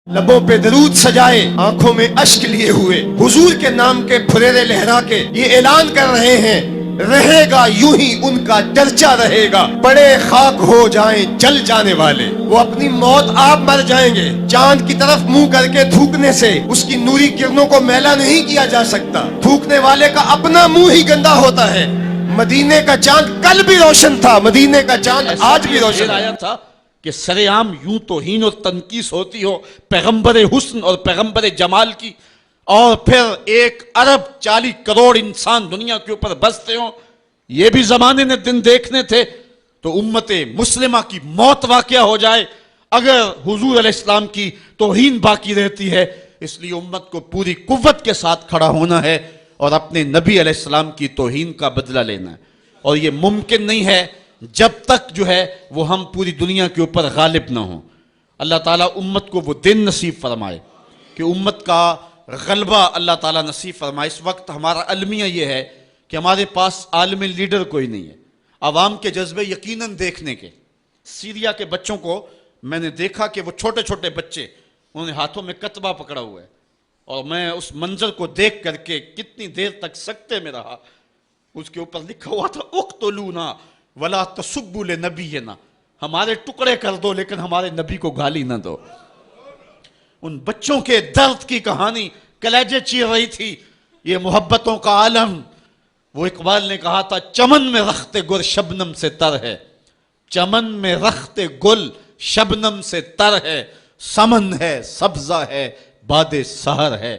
لبوں پہ درود سجائے آنکھوں میں اشک لیے ہوئے حضور کے نام کے پھریرے لہرا کے یہ اعلان کر رہے ہیں، رہے گا یوں ہی ان کا چرچا رہے گا، بڑے خاک ہو جائیں جل جانے والے، وہ اپنی موت آپ مر جائیں گے۔ چاند کی طرف منہ کر کے تھوکنے سے اس کی نوری کرنوں کو میلا نہیں کیا جا سکتا، تھوکنے والے کا اپنا منہ ہی گندا ہوتا ہے۔ مدینے کا چاند کل بھی روشن تھا، مدینے کا چاند آج بھی روشن آیا تھا کہ سر عام یوں توہین اور تنقیص ہوتی ہو پیغمبر حسن اور پیغمبر جمال کی، اور پھر 1.40 کروڑ انسان دنیا کے اوپر بستے ہوں، یہ بھی زمانے نے دن دیکھنے تھے۔ تو امت مسلمہ کی موت واقعہ ہو جائے اگر حضور علیہ السلام کی توہین باقی رہتی ہے، اس لیے امت کو پوری قوت کے ساتھ کھڑا ہونا ہے اور اپنے نبی علیہ السلام کی توہین کا بدلہ لینا ہے، اور یہ ممکن نہیں ہے جب تک جو ہے وہ ہم پوری دنیا کے اوپر غالب نہ ہوں۔ اللہ تعالیٰ امت کو وہ دن نصیب فرمائے کہ امت کا غلبہ اللہ تعالیٰ نصیب فرمائے۔ اس وقت ہمارا المیہ یہ ہے کہ ہمارے پاس عالم لیڈر کوئی نہیں ہے، عوام کے جذبے یقیناً دیکھنے کے۔ سیریا کے بچوں کو میں نے دیکھا کہ وہ چھوٹے چھوٹے بچے، انہوں نے ہاتھوں میں کتبہ پکڑا ہوا ہے، اور میں اس منظر کو دیکھ کر کے کتنی دیر تک سکتے میں رہا۔ اس کے اوپر لکھا ہوا تھا اقتلونا ولا تسبوا لنبینا، ہمارے ٹکڑے کر دو لیکن ہمارے نبی کو گالی نہ دو۔ ان بچوں کے درد کی کہانی کلیجے چیر رہی تھی۔ یہ محبتوں کا عالم، وہ اقبال نے کہا تھا چمن میں رخت گل شبنم سے تر ہے، چمن میں رخت گل شبنم سے تر ہے، سمن ہے سبزہ ہے باد سحر ہے،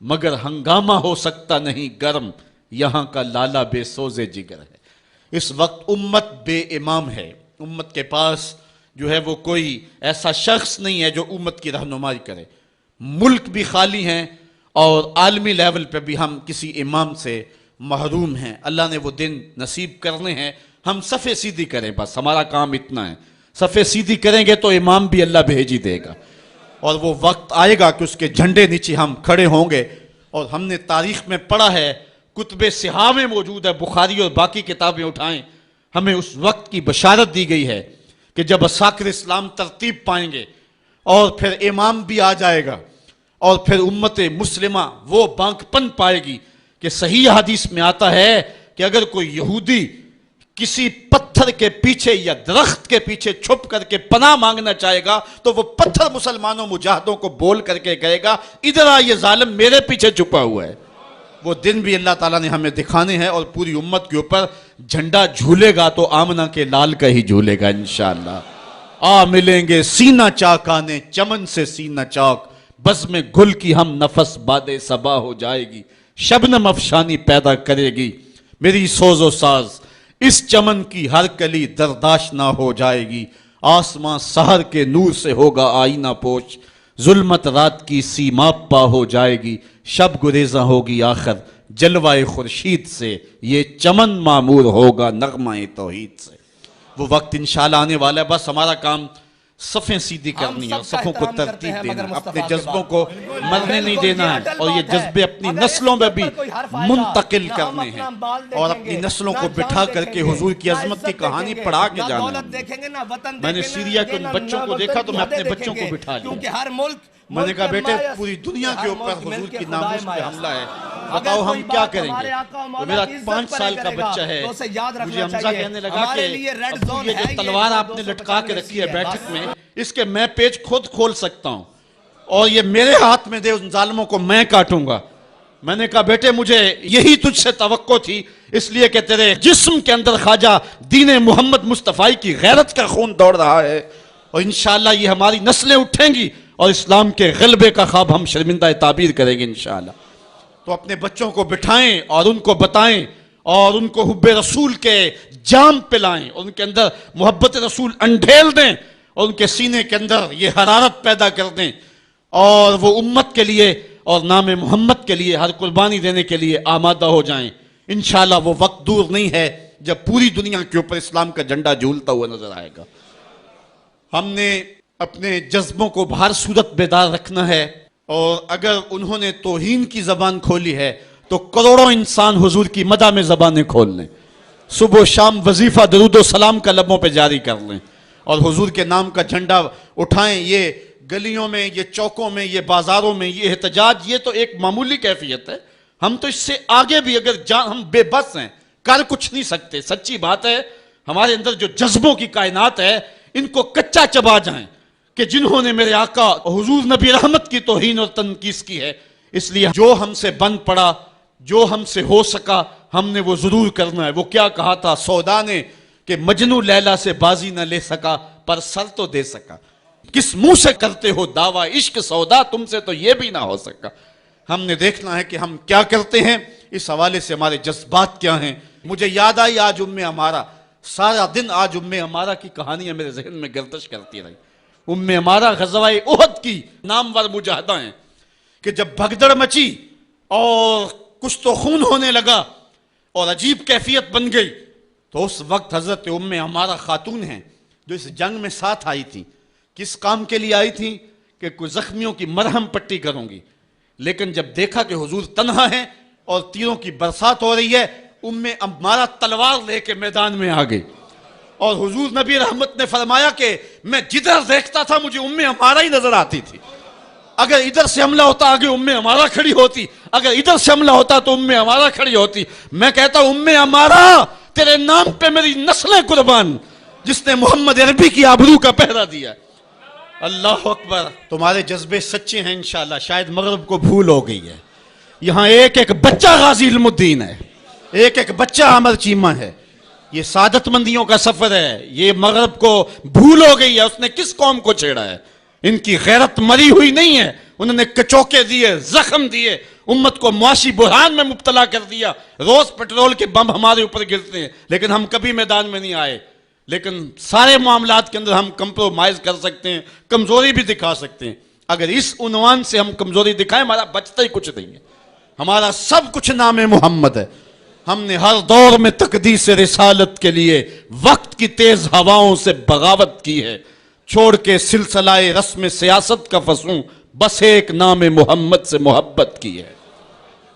مگر ہنگامہ ہو سکتا نہیں گرم، یہاں کا لالا بے سوز جگر ہے۔ اس وقت امت بے امام ہے، امت کے پاس جو ہے وہ کوئی ایسا شخص نہیں ہے جو امت کی رہنمائی کرے، ملک بھی خالی ہیں اور عالمی لیول پہ بھی ہم کسی امام سے محروم ہیں۔ اللہ نے وہ دن نصیب کرنے ہیں، ہم صفے سیدھی کریں، بس ہمارا کام اتنا ہے۔ صفے سیدھی کریں گے تو امام بھی اللہ بھیج ہی دے گا، اور وہ وقت آئے گا کہ اس کے جھنڈے نیچے ہم کھڑے ہوں گے۔ اور ہم نے تاریخ میں پڑھا ہے، کتب صحاح میں موجود ہے، بخاری اور باقی کتابیں اٹھائیں، ہمیں اس وقت کی بشارت دی گئی ہے کہ جب اساکر اسلام ترتیب پائیں گے اور پھر امام بھی آ جائے گا، اور پھر امت مسلمہ وہ بانک پن پائے گی کہ صحیح حدیث میں آتا ہے کہ اگر کوئی یہودی کسی پتھر کے پیچھے یا درخت کے پیچھے چھپ کر کے پناہ مانگنا چاہے گا تو وہ پتھر مسلمانوں مجاہدوں کو بول کر کے کہے گا ادھر آ، یہ ظالم میرے پیچھے چھپا ہوا ہے۔ وہ دن بھی اللہ تعالیٰ نے ہمیں دکھانے ہیں، اور پوری امت کے اوپر جھنڈا جھولے گا تو آمنہ کے لال کا ہی جھولے گا انشاءاللہ۔ آ ملیں گے سینہ چاک آنے چمن سے سینہ چاک، بزم گل کی ہم نفس باد صبا ہو جائے گی، شبنم افشانی پیدا کرے گی میری سوز و ساز، اس چمن کی ہر کلی درداش نہ ہو جائے گی، آسمان سحر کے نور سے ہوگا آئینہ پوش، ظلمت رات کی سیماب پا ہو جائے گی، شب گریزاں ہوگی آخر جلوہ خورشید سے، یہ چمن معمور ہوگا نغمہ توحید سے۔ وہ وقت انشاءاللہ آنے والا ہے، بس ہمارا کام صفیں سیدھی کرنی ہے، صفوں کو ترتیب دینا ہے، اپنے جذبوں کو مرنے نہیں دینا ہے، اور یہ جذبے اپنی نسلوں میں بھی منتقل کرنے ہیں، اور اپنی نسلوں کو بٹھا کر کے حضور کی عظمت کی کہانی پڑھا کے جانا ہے۔ میں نے سیریا کے ان بچوں کو دیکھا تو میں اپنے بچوں کو بٹھا لیا، میں نے کہا بیٹے پوری دنیا کے اوپر حضور کی ناموس پہ حملہ ہے، بتاؤ ہم کیا کریں گے؟ تو میرا 5 سال کا بچہ ہے، مجھے حمزہ کہنے لگا کہ ابو یہ جو تلوار آپ نے لٹکا کے رکھی ہے بیٹھک میں، اس کے میں پیچ خود کھول سکتا ہوں، اور یہ میرے ہاتھ میں دے، ان ظالموں کو میں کاٹوں گا۔ میں نے کہا بیٹے مجھے یہی تجھ سے توقع تھی، اس لیے کہ تیرے جسم کے اندر خواجہ دین محمد مصطفی کی غیرت کا خون دوڑ رہا ہے، اور انشاءاللہ یہ ہماری نسلیں اٹھیں گی اور اسلام کے غلبے کا خواب ہم شرمندہ تعبیر کریں گے انشاءاللہ۔ تو اپنے بچوں کو بٹھائیں اور ان کو بتائیں، اور ان کو حب رسول کے جام پلائیں، اور ان کے اندر محبت رسول انڈھیل دیں، اور ان کے سینے کے اندر یہ حرارت پیدا کر دیں، اور وہ امت کے لیے اور نام محمد کے لیے ہر قربانی دینے کے لیے آمادہ ہو جائیں۔ انشاءاللہ وہ وقت دور نہیں ہے جب پوری دنیا کے اوپر اسلام کا جھنڈا جھولتا ہوا نظر آئے گا۔ ہم نے اپنے جذبوں کو بہر صورت بیدار رکھنا ہے، اور اگر انہوں نے توہین کی زبان کھولی ہے تو کروڑوں انسان حضور کی مدح میں زبانیں کھول لیں، صبح و شام وظیفہ درود و سلام کا لبوں پہ جاری کر لیں، اور حضور کے نام کا جھنڈا اٹھائیں۔ یہ گلیوں میں، یہ چوکوں میں، یہ بازاروں میں یہ احتجاج، یہ تو ایک معمولی کیفیت ہے. ہم تو اس سے آگے بھی اگر ہم بے بس ہیں، کر کچھ نہیں سکتے. سچی بات ہے، ہمارے اندر جو جذبوں کی کائنات ہے ان کو کچا چبا جائیں کہ جنہوں نے میرے آقا حضور نبی رحمت کی توہین اور تنقیص کی ہے. اس لیے جو ہم سے بن پڑا، جو ہم سے ہو سکا، ہم نے وہ ضرور کرنا ہے. وہ کیا کہا تھا سودا نے کہ مجنو لیلا سے بازی نہ لے سکا پر سر تو دے سکا. کس منہ سے کرتے ہو دعویٰ عشق سودا، تم سے تو یہ بھی نہ ہو سکا. ہم نے دیکھنا ہے کہ ہم کیا کرتے ہیں، اس حوالے سے ہمارے جذبات کیا ہیں. مجھے یاد آئی آج عمارہ، سارا دن آج عمارہ کی کہانیاں میرے ذہن میں گردش کرتی رہی. عمارہ غزوہ احد کی نامور مجاہدہ ہیں کہ جب بھگدڑ مچی اور کچھ تو خون ہونے لگا اور عجیب کیفیت بن گئی، تو اس وقت حضرت عمارہ خاتون ہیں جو اس جنگ میں ساتھ آئی تھی. کس کام کے لیے آئی تھی؟ کہ کوئی زخمیوں کی مرہم پٹی کروں گی. لیکن جب دیکھا کہ حضور تنہا ہیں اور تیروں کی برسات ہو رہی ہے، عمارہ تلوار لے کے میدان میں آ گئی. اور حضور نبی رحمت نے فرمایا کہ میں جدھر دیکھتا تھا مجھے عمارہ ہی نظر آتی تھی. اگر ادھر سے حملہ ہوتا آگے عمارہ کھڑی ہوتی، اگر ادھر سے حملہ ہوتا تو عمارہ کھڑی ہوتی. میں کہتا عمارہ تیرے نام پہ میری نسلیں قربان، جس نے محمد عربی کی آبرو کا پہرا دیا. اللہ اکبر. تمہارے جذبے سچے ہیں انشاءاللہ. شاید مغرب کو بھول ہو گئی ہے. یہاں ایک ایک بچہ غازی علم الدین ہے، ایک ایک بچہ عامر چیمہ ہے. یہ سعادت مندیوں کا سفر ہے. یہ مغرب کو بھول ہو گئی ہے. اس نے کس قوم کو چھیڑا ہے؟ ان کی غیرت مری ہوئی نہیں ہے. انہوں نے کچوکے دیے، زخم دیے، امت کو معاشی بحران میں مبتلا کر دیا. روز پیٹرول کے بم ہمارے اوپر گرتے ہیں لیکن ہم کبھی میدان میں نہیں آئے. لیکن سارے معاملات کے اندر ہم کمپرومائز کر سکتے ہیں، کمزوری بھی دکھا سکتے ہیں. اگر اس عنوان سے ہم کمزوری دکھائیں، ہمارا بچتا ہی کچھ نہیں ہے. ہمارا سب کچھ نام محمد ہے. ہم نے ہر دور میں تقدیس رسالت کے لیے وقت کی تیز ہواؤں سے بغاوت کی ہے. چھوڑ کے سلسلہ رسم سیاست کا فسوں، بس ایک نام محمد سے محبت کی ہے.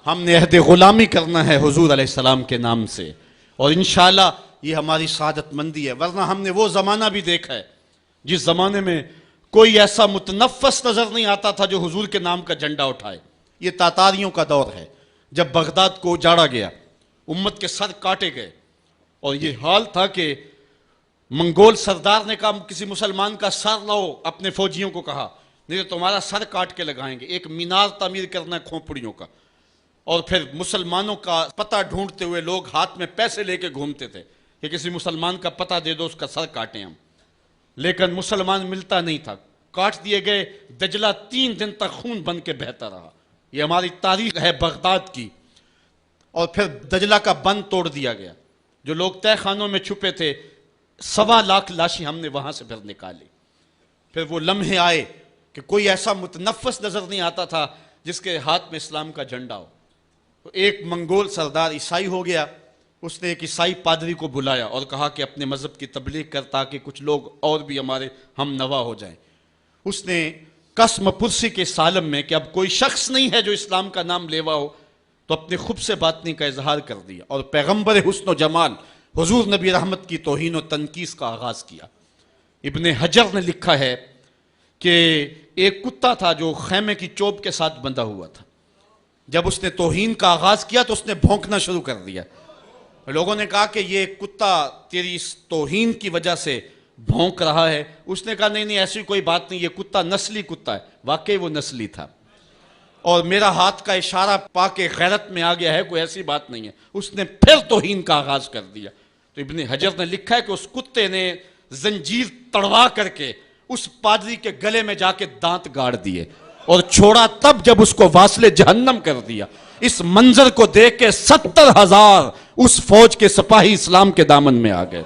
ہم نے عہد غلامی کرنا ہے حضور علیہ السلام کے نام سے، اور انشاءاللہ یہ ہماری سعادت مندی ہے. ورنہ ہم نے وہ زمانہ بھی دیکھا ہے جس زمانے میں کوئی ایسا متنفس نظر نہیں آتا تھا جو حضور کے نام کا جھنڈا اٹھائے. یہ تاتاریوں کا دور ہے، جب بغداد کو اجاڑا گیا، امت کے سر کاٹے گئے، اور یہ حال تھا کہ منگول سردار نے کہا کسی مسلمان کا سر لاؤ، اپنے فوجیوں کو کہا، نہیں تو تمہارا سر کاٹ کے لگائیں گے. ایک مینار تعمیر کرنا ہے کھوپڑیوں کا. اور پھر مسلمانوں کا پتہ ڈھونڈتے ہوئے لوگ ہاتھ میں پیسے لے کے گھومتے تھے کہ کسی مسلمان کا پتہ دے دو، اس کا سر کاٹیں ہم. لیکن مسلمان ملتا نہیں تھا. کاٹ دیے گئے. دجلہ 3 دن تک خون بن کے بہتا رہا. یہ ہماری تاریخ ہے بغداد کی. اور پھر دجلہ کا بند توڑ دیا گیا. جو لوگ تہ خانوں میں چھپے تھے، 1.25 لاکھ لاشیں ہم نے وہاں سے پھر نکالی. پھر وہ لمحے آئے کہ کوئی ایسا متنفس نظر نہیں آتا تھا جس کے ہاتھ میں اسلام کا جھنڈا ہو. ایک منگول سردار عیسائی ہو گیا. اس نے ایک عیسائی پادری کو بلایا اور کہا کہ اپنے مذہب کی تبلیغ کر تاکہ کچھ لوگ اور بھی ہمارے ہم نوا ہو جائیں. اس نے قسم پرسی کے سالم میں کہ اب کوئی شخص نہیں ہے جو اسلام کا نام لیوا ہو، تو اپنے خب سے باطنی کا اظہار کر دیا اور پیغمبر حسن و جمال حضور نبی رحمت کی توہین و تنقیص کا آغاز کیا. ابن حجر نے لکھا ہے کہ ایک کتا تھا جو خیمے کی چوب کے ساتھ بندھا ہوا تھا. جب اس نے توہین کا آغاز کیا تو اس نے بھونکنا شروع کر دیا. لوگوں نے کہا کہ یہ کتا تیری اس توہین کی وجہ سے بھونک رہا ہے. اس نے کہا نہیں ایسی کوئی بات نہیں، یہ کتا نسلی کتا ہے. واقعی وہ نسلی تھا، اور میرا ہاتھ کا اشارہ پا کے غیرت میں آ گیا ہے، کوئی ایسی بات نہیں ہے. اس نے پھر توہین کا آغاز کر دیا. تو ابن حجر نے لکھا ہے کہ اس کتے نے زنجیر تڑوا کر کے اس پادری کے گلے میں جا کے دانت گاڑ دیے اور چھوڑا تب جب اس کو واصل جہنم کر دیا. اس منظر کو دیکھ کے 70,000 اس فوج کے سپاہی اسلام کے دامن میں آ گئے.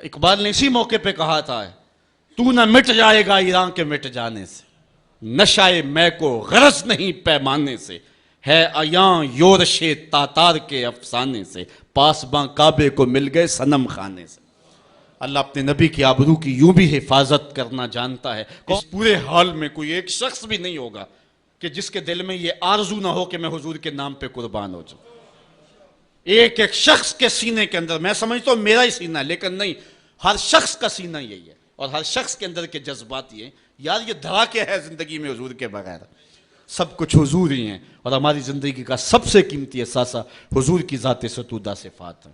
اقبال نے اسی موقع پہ کہا تھا، تو نہ مٹ جائے گا ایران کے مٹ جانے سے، نشائے میں کو غرض نہیں پیمانے سے، ہے ایاں یورش تاتار کے افسانے سے، پاسباں کعبے کو مل گئے صنم خانے سے. اللہ اپنے نبی کی آبرو کی یوں بھی حفاظت کرنا جانتا ہے. اس پورے حال میں کوئی ایک شخص بھی نہیں ہوگا کہ جس کے دل میں یہ آرزو نہ ہو کہ میں حضور کے نام پہ قربان ہو جاؤں. ایک ایک شخص کے سینے کے اندر، میں سمجھتا ہوں میرا ہی سینہ ہے، لیکن نہیں، ہر شخص کا سینہ یہی ہے، اور ہر شخص کے اندر کے جذبات یہ ہیں. یار یہ دھڑا کیا ہے زندگی میں حضور کے بغیر؟ سب کچھ حضور ہی ہیں، اور ہماری زندگی کا سب سے قیمتی اثاثہ حضور کی ذات ستودہ صفات ہیں۔